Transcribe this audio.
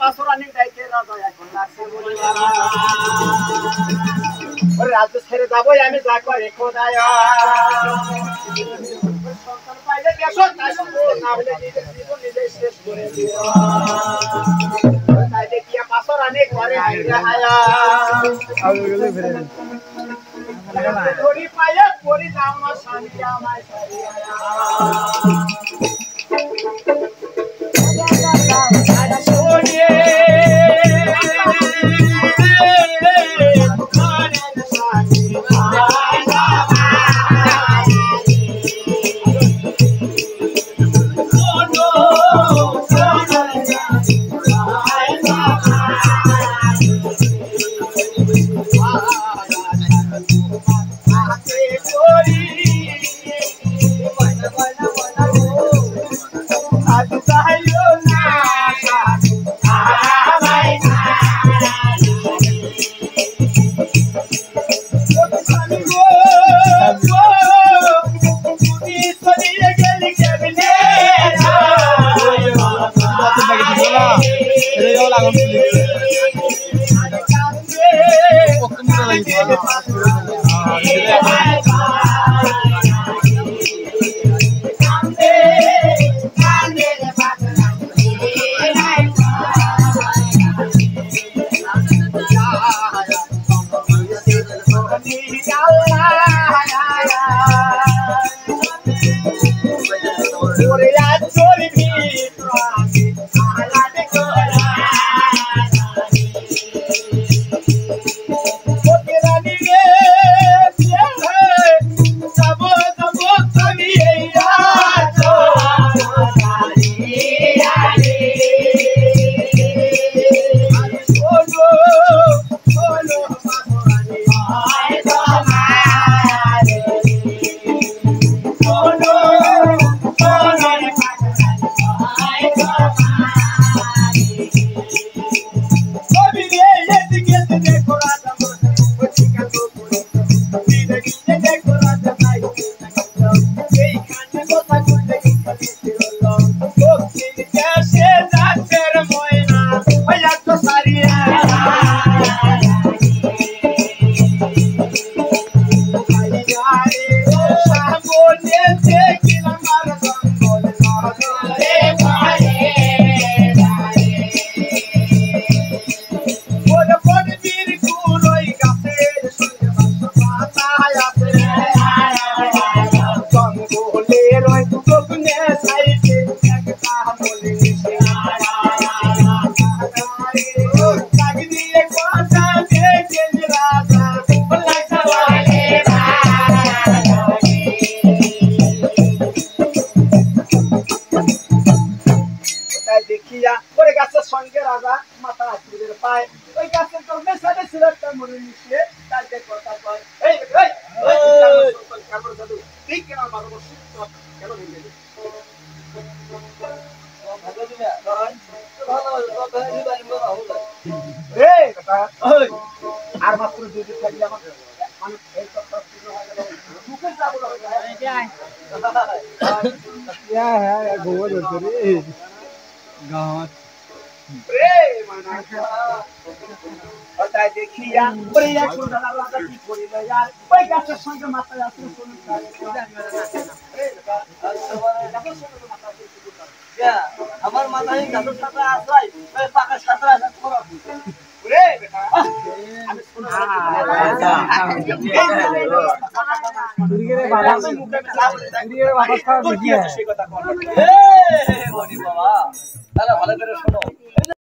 পাঁচরানি দাইতে রাজা এখন লাগছে ওরে রাজ্য ছেড়ে যাবই আমি যা করে খোদায় সন্তান পাইলে বেশো তাই না হলে নিজের জীবন নিজে শেষ করে দিও তাই দেখিয়া পাঁচরানি করে আইয়া হায়া আউগুলো ফিরে ধরি পাইয়া পরি দাও না শান্তি আমায় ছাড়িয়া আর মাত্র দুই থাকলে আমার মানে এই কথা শুরু হয়ে গেল দুকে যাব না হ্যাঁ গোবর হচ্ছে রে গাঁত রে মানা ওটা দেখিয়া ওরে এক সুন্দর রাজা কি করিল यार ওই গাছের সঙ্গে মাথায় আসলে শুনুন আমার মাথায় গাছের সাথে আছাই ওই পাকা সাথে আছে পুরো রে বেটা আমি শুনো দুরিগেরে বাবা দুরিগেরে বাবা সব বুঝিয়ে সে কথা বল এ বলি বাবা তাহলে ভালো করে